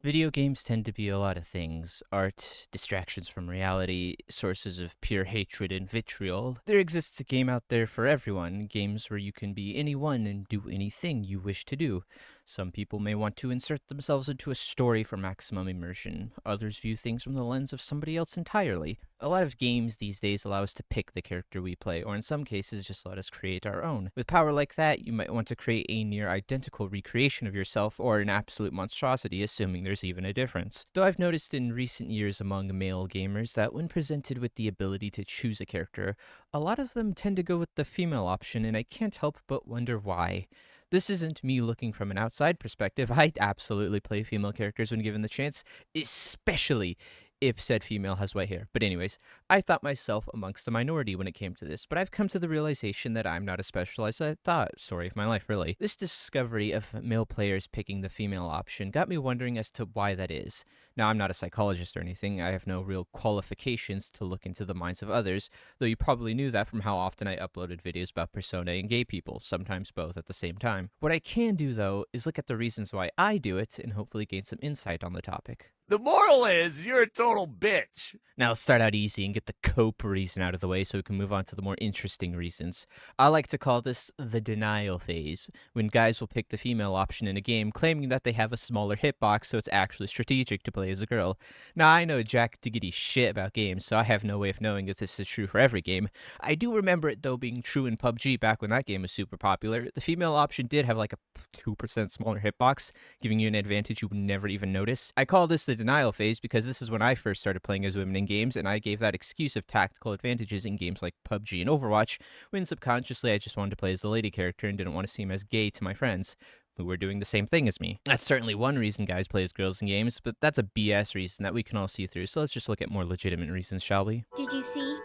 Video games tend to be a lot of things: art, distractions from reality, sources of pure hatred and vitriol. There exists a game out there for everyone, games where you can be anyone and do anything you wish to do. Some people may want to insert themselves into a story for maximum immersion, others view things from the lens of somebody else entirely. A lot of games these days allow us to pick the character we play, or in some cases just let us create our own. With power like that, you might want to create a near identical recreation of yourself, or an absolute monstrosity, assuming there's even a difference. Though I've noticed in recent years among male gamers that when presented with the ability to choose a character, a lot of them tend to go with the female option, and I can't help but wonder why. This isn't me looking from an outside perspective. I absolutely play female characters when given the chance, especially if said female has white hair. But anyways, I thought myself amongst the minority when it came to this, but I've come to the realization that I'm not as specialized as I thought. Story of my life, really. This discovery of male players picking the female option got me wondering as to why that is. Now, I'm not a psychologist or anything. I have no real qualifications to look into the minds of others, though you probably knew that from how often I uploaded videos about persona and gay people, sometimes both at the same time. What I can do, though, is look at the reasons why I do it and hopefully gain some insight on the topic. The moral is you're a total bitch. Now let's start out easy and get the cope reason out of the way so we can move on to the more interesting reasons. I like to call this the denial phase, when guys will pick the female option in a game claiming that they have a smaller hitbox so it's actually strategic to play as a girl. Now I know jack diggity shit about games, so I have no way of knowing if this is true for every game. I do remember it though being true in PUBG back when that game was super popular. The female option did have like a 2% smaller hitbox, giving you an advantage you would never even notice. I call this the denial phase because this is when I first started playing as women in games, and I gave that excuse of tactical advantages in games like PUBG and Overwatch, when subconsciously I just wanted to play as the lady character and didn't want to seem as gay to my friends who were doing the same thing as me. That's certainly one reason guys play as girls in games, but that's a BS reason that we can all see through, so let's just look at more legitimate reasons, shall we? Did you see?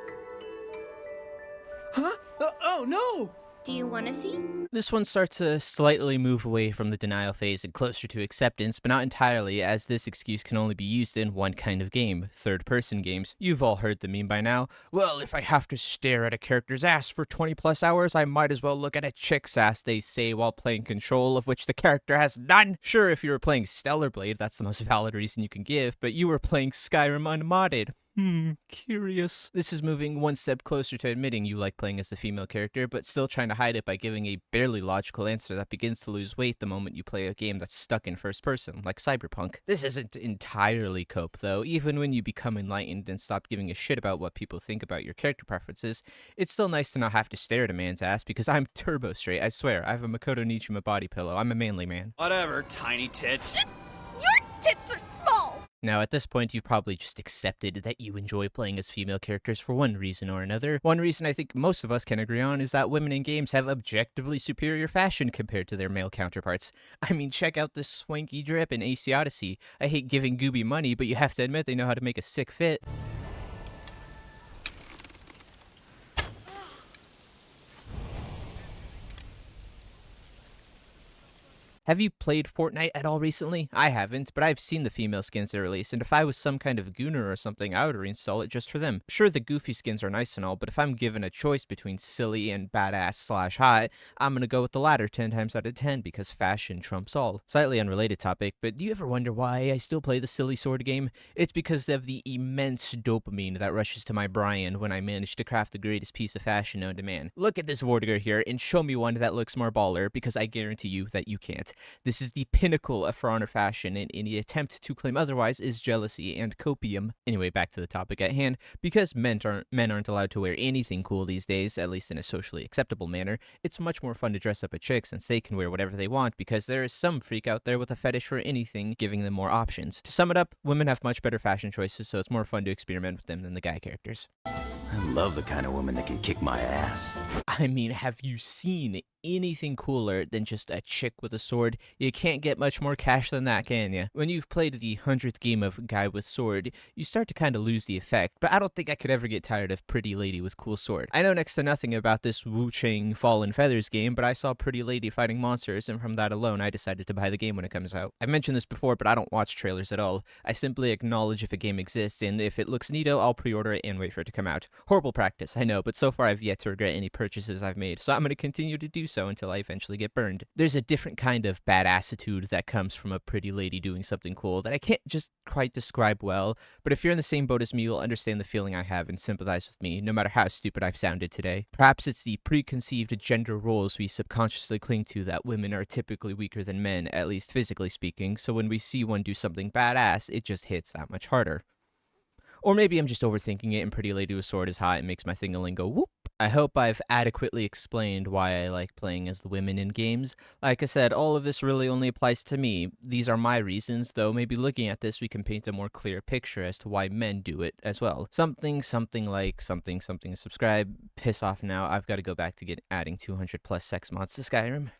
Huh? Oh no! Do you want to see? This one starts to slightly move away from the denial phase and closer to acceptance, but not entirely, as this excuse can only be used in one kind of game: third-person games. You've all heard the meme by now. Well, if I have to stare at a character's ass for 20 plus hours, I might as well look at a chick's ass, they say while playing Control, of which the character has none. Sure, if you were playing Stellar Blade, that's the most valid reason you can give, but you were playing Skyrim unmodded. Curious. This is moving one step closer to admitting you like playing as the female character, but still trying to hide it by giving a barely logical answer that begins to lose weight the moment you play a game that's stuck in first person, like Cyberpunk. This isn't entirely cope, though. Even when you become enlightened and stop giving a shit about what people think about your character preferences, it's still nice to not have to stare at a man's ass, because I'm turbo straight, I swear. I have a Makoto Nichima body pillow. I'm a manly man. Whatever, tiny tits. Your tits are small! Now, at this point, you've probably just accepted that you enjoy playing as female characters for one reason or another. One reason I think most of us can agree on is that women in games have objectively superior fashion compared to their male counterparts. I mean, check out this swanky drip in AC Odyssey. I hate giving Gooby money, but you have to admit they know how to make a sick fit. Have you played Fortnite at all recently? I haven't, but I've seen the female skins they release, and if I was some kind of gooner or something, I would reinstall it just for them. Sure, the goofy skins are nice and all, but if I'm given a choice between silly and badass/hot, I'm gonna go with the latter 10 times out of 10 because fashion trumps all. Slightly unrelated topic, but do you ever wonder why I still play the silly sword game? It's because of the immense dopamine that rushes to my brain when I manage to craft the greatest piece of fashion known to man. Look at this Vortiger here and show me one that looks more baller, because I guarantee you that you can't. This is the pinnacle of For Honor fashion, and any attempt to claim otherwise is jealousy and copium. Anyway, back to the topic at hand. Because men aren't allowed to wear anything cool these days, at least in a socially acceptable manner, it's much more fun to dress up a chick since they can wear whatever they want, because there is some freak out there with a fetish for anything, giving them more options. To sum it up, women have much better fashion choices, so it's more fun to experiment with them than the guy characters. I love the kind of woman that can kick my ass. I mean, have you seen anything cooler than just a chick with a sword? You can't get much more cash than that, can you? When you've played the 100th game of Guy with Sword, you start to kind of lose the effect, but I don't think I could ever get tired of Pretty Lady with Cool Sword. I know next to nothing about this Wu-Chang Fallen Feathers game, but I saw Pretty Lady fighting monsters, and from that alone, I decided to buy the game when it comes out. I've mentioned this before, but I don't watch trailers at all. I simply acknowledge if a game exists, and if it looks neato, I'll pre-order it and wait for it to come out. Horrible practice, I know, but so far I've yet to regret any purchases I've made, so I'm going to continue to do so until I eventually get burned. There's a different kind of badassitude that comes from a pretty lady doing something cool that I can't just quite describe well, but if you're in the same boat as me, you'll understand the feeling I have and sympathize with me, no matter how stupid I've sounded today. Perhaps it's the preconceived gender roles we subconsciously cling to that women are typically weaker than men, at least physically speaking, so when we see one do something badass, it just hits that much harder. Or maybe I'm just overthinking it and Pretty Lady with Sword is hot and makes my thing-a-ling go whoop. I hope I've adequately explained why I like playing as the women in games. Like I said, all of this really only applies to me. These are my reasons, though maybe looking at this we can paint a more clear picture as to why men do it as well. Something like, something subscribe. Piss off now, I've got to go back to adding 200 plus sex mods to Skyrim.